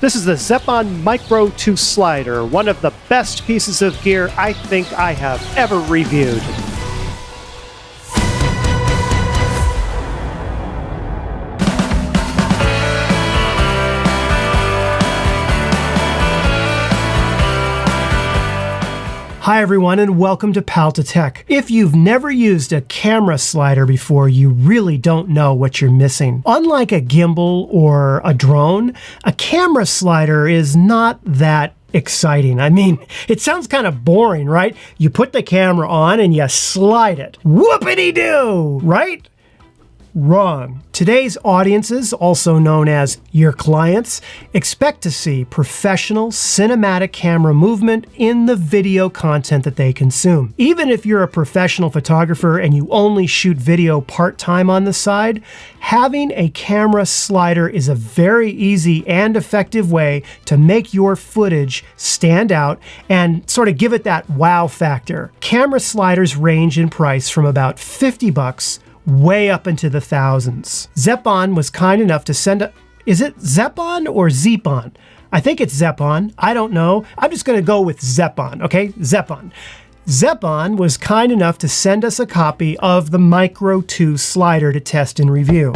This is the Zeapon Micro 2 slider, one of the best pieces of gear I think I have ever reviewed. Hi everyone, and welcome to Pal to Tech. If you've never used a camera slider before, you really don't know what you're missing. Unlike a gimbal or a drone, a camera slider is not that exciting. I mean, it sounds kind of boring, right? You put the camera on and you slide it. Whoopity-doo, right? Wrong. Today's audiences, also known as your clients, expect to see professional cinematic camera movement in the video content that they consume. Even if you're a professional photographer and you only shoot video part-time on the side, having a camera slider is a very easy and effective way to make your footage stand out and sort of give it that wow factor. Camera sliders range in price from about $50 way up into the thousands. Zeapon was kind enough to send a... Is it Zeapon or Zeapon? I think it's Zeapon. I don't know. I'm just going to go with Zeapon, okay? Zeapon. Zeapon was kind enough to send us a copy of the Micro 2 slider to test and review.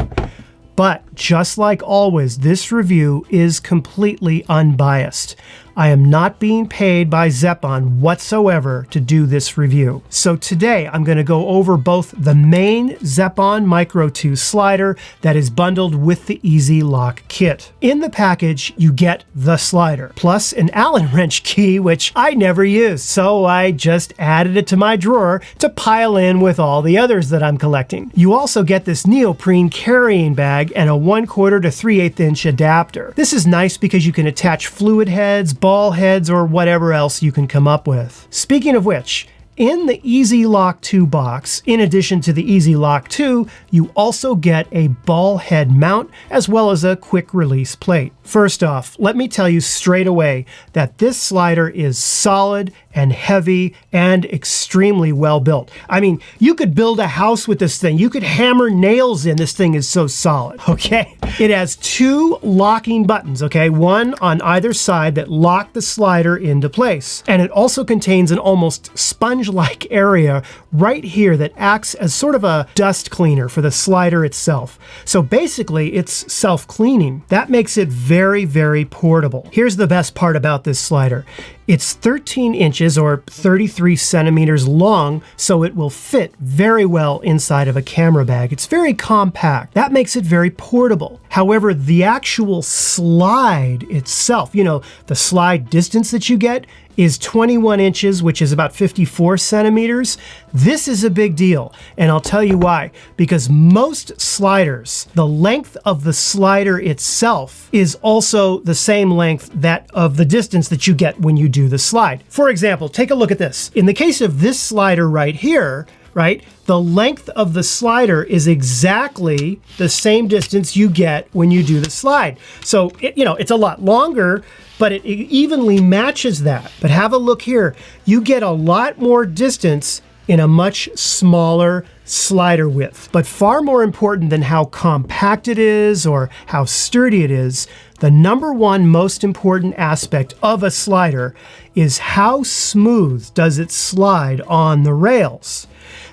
But just like always, this review is completely unbiased. I am not being paid by Zeapon whatsoever to do this review. So today I'm going to go over both the main Zeapon Micro 2 slider that is bundled with the Easy Lock kit. In the package, you get the slider, plus an Allen wrench key, which I never used, so I just added it to my drawer to pile in with all the others that I'm collecting. You also get this neoprene carrying bag and a 1/4 to 3/8 inch adapter. This is nice because you can attach fluid heads, ball heads, or whatever else you can come up with. Speaking of which, in the Easy Lock 2 box, in addition to the Easy Lock 2, you also get a ball head mount as well as a quick release plate. First off, let me tell you straight away that this slider is solid and heavy and extremely well built. I mean, you could build a house with this thing. You could hammer nails in. This thing is so solid, okay? It has two locking buttons, okay? One on either side that lock the slider into place. And it also contains an almost sponge-like area right here that acts as sort of a dust cleaner for the slider itself. So basically, it's self-cleaning. That makes it very, very portable. Here's the best part about this slider. It's 13 inches or 33 centimeters long, so it will fit very well inside of a camera bag. It's very compact. That makes it very portable. However, the actual slide itself, you know, the slide distance that you get is 21 inches, which is about 54 centimeters. This is a big deal, and I'll tell you why. Because most sliders, the length of the slider itself is also the same length that of the distance that you get when you do the slide. For example, take a look at this. In the case of this slider right here, right, the length of the slider is exactly the same distance you get when you do the slide. So, it's a lot longer, but it evenly matches that. But have a look here. You get a lot more distance in a much smaller slider width. But far more important than how compact it is or how sturdy it is, the number one most important aspect of a slider is how smooth does it slide on the rails.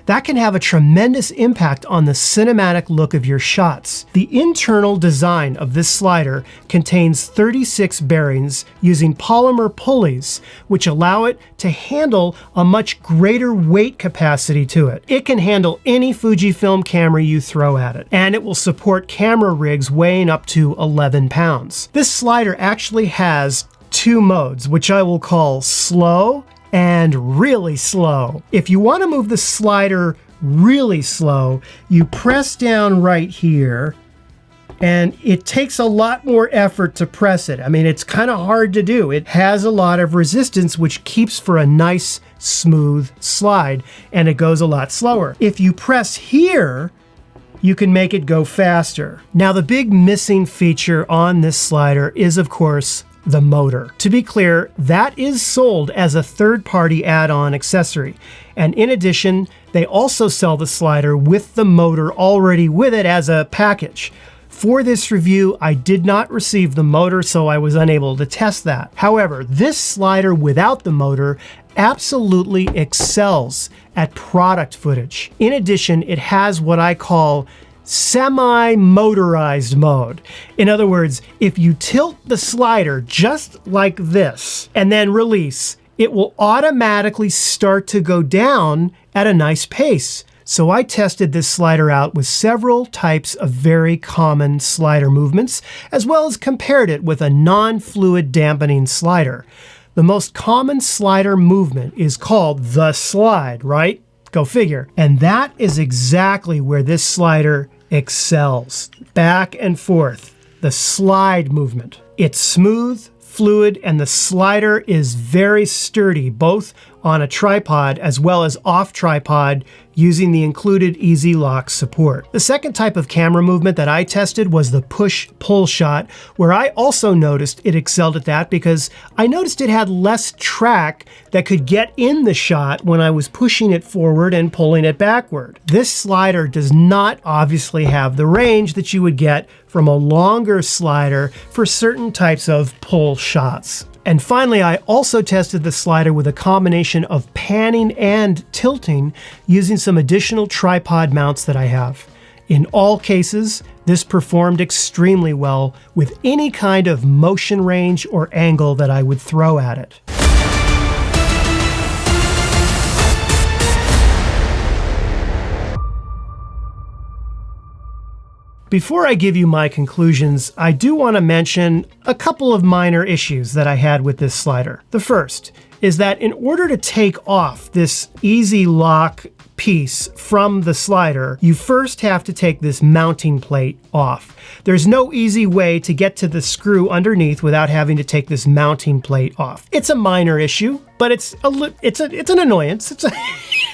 That can have a tremendous impact on the cinematic look of your shots. The internal design of this slider contains 36 bearings using polymer pulleys, which allow it to handle a much greater weight capacity to it. It can handle any Fujifilm camera you throw at it, and it will support camera rigs weighing up to 11 pounds. This slider actually has two modes, which I will call slow and really slow. If you want to move the slider really slow, you press down right here, and it takes a lot more effort to press it. I mean, it's kind of hard to do. It has a lot of resistance, which keeps for a nice, smooth slide, and it goes a lot slower. If you press here, you can make it go faster. Now, the big missing feature on this slider is, of course, the motor. To be clear, that is sold as a third-party add-on accessory. And in addition, they also sell the slider with the motor already with it as a package. For this review, I did not receive the motor, so I was unable to test that. However, this slider without the motor absolutely excels at product footage. In addition, it has what I call SemiMotorized mode. In other words, if you tilt the slider just like this and then release, it will automatically start to go down at a nice pace. So I tested this slider out with several types of very common slider movements, as well as compared it with a non-fluid dampening slider. The most common slider movement is called the slide, right? Go figure. And that is exactly where this slider excels. Back and forth, the slide movement. It's smooth, fluid, and the slider is very sturdy, both on a tripod as well as off tripod using the included easy lock support. The second type of camera movement that I tested was the push-pull shot, where I also noticed it excelled at that because I noticed it had less track that could get in the shot when I was pushing it forward and pulling it backward. This slider does not obviously have the range that you would get from a longer slider for certain types of pull shots. And finally, I also tested the slider with a combination of panning and tilting using some additional tripod mounts that I have. In all cases, this performed extremely well with any kind of motion range or angle that I would throw at it. Before I give you my conclusions, I do want to mention a couple of minor issues that I had with this slider. The first is that in order to take off this easy lock piece from the slider, you first have to take this mounting plate off. There's no easy way to get to the screw underneath without having to take this mounting plate off. It's a minor issue, but it's an annoyance. It's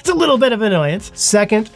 a little bit of an annoyance. Second,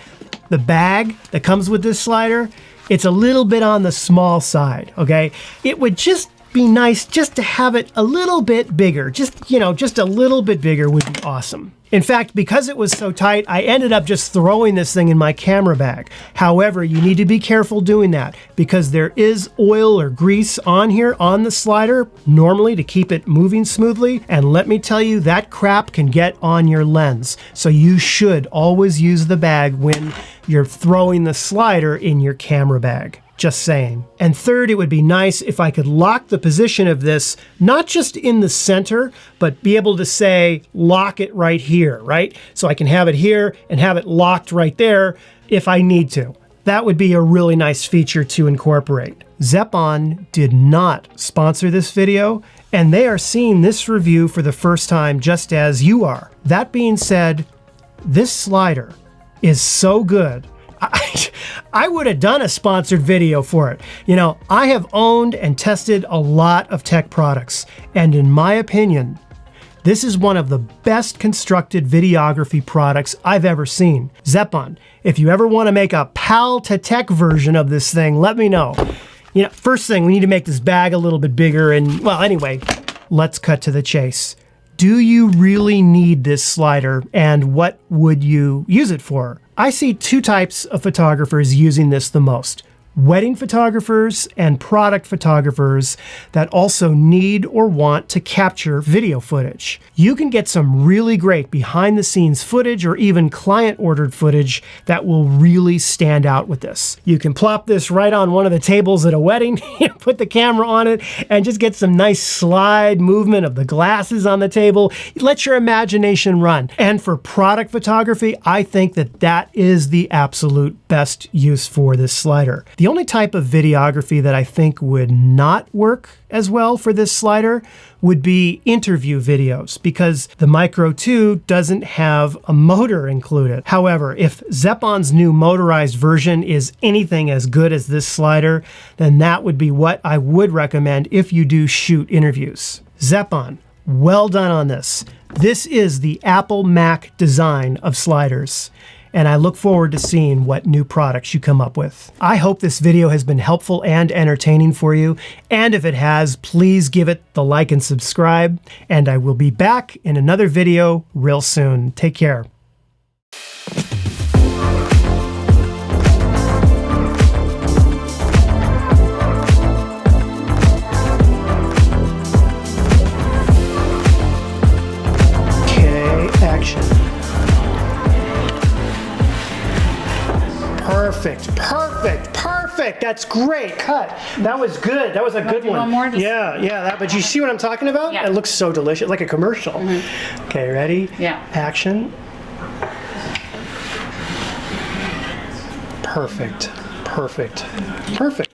the bag that comes with this slider, it's a little bit on the small side, okay? It would just be nice just to have it a little bit bigger. Just a little bit bigger would be awesome. In fact, because it was so tight, I ended up just throwing this thing in my camera bag. However, you need to be careful doing that because there is oil or grease on here on the slider, normally to keep it moving smoothly. And let me tell you, that crap can get on your lens. So you should always use the bag when you're throwing the slider in your camera bag. Just saying. And third, it would be nice if I could lock the position of this, not just in the center, but be able to say, lock it right here, right? So I can have it here and have it locked right there if I need to. That would be a really nice feature to incorporate. Zeapon did not sponsor this video, and they are seeing this review for the first time just as you are. That being said, this slider is so good. I would have done a sponsored video for it. You know, I have owned and tested a lot of tech products, and in my opinion, this is one of the best constructed videography products I've ever seen. Zeapon, if you ever want to make a PAL to Tech version of this thing, let me know. You know, first thing, we need to make this bag a little bit bigger, and well, anyway, let's cut to the chase. Do you really need this slider, and what would you use it for? I see two types of photographers using this the most. Wedding photographers and product photographers that also need or want to capture video footage. You can get some really great behind the scenes footage or even client ordered footage that will really stand out with this. You can plop this right on one of the tables at a wedding, put the camera on it, and just get some nice slide movement of the glasses on the table. Let your imagination run. And for product photography, I think that that is the absolute best use for this slider. The only type of videography that I think would not work as well for this slider would be interview videos because the Micro 2 doesn't have a motor included. However, if Zeapon's new motorized version is anything as good as this slider, then that would be what I would recommend if you do shoot interviews. Zeapon, well done on this. This is the Apple Mac design of sliders, and I look forward to seeing what new products you come up with. I hope this video has been helpful and entertaining for you, and if it has, please give it the like and subscribe, and I will be back in another video real soon. Take care. Perfect, perfect, perfect. That's great. Cut. That was good. That was a good one. One more? Yeah. But you see what I'm talking about? Yeah. It looks so delicious, like a commercial. Okay, ready? Yeah. Action. Perfect, perfect, perfect.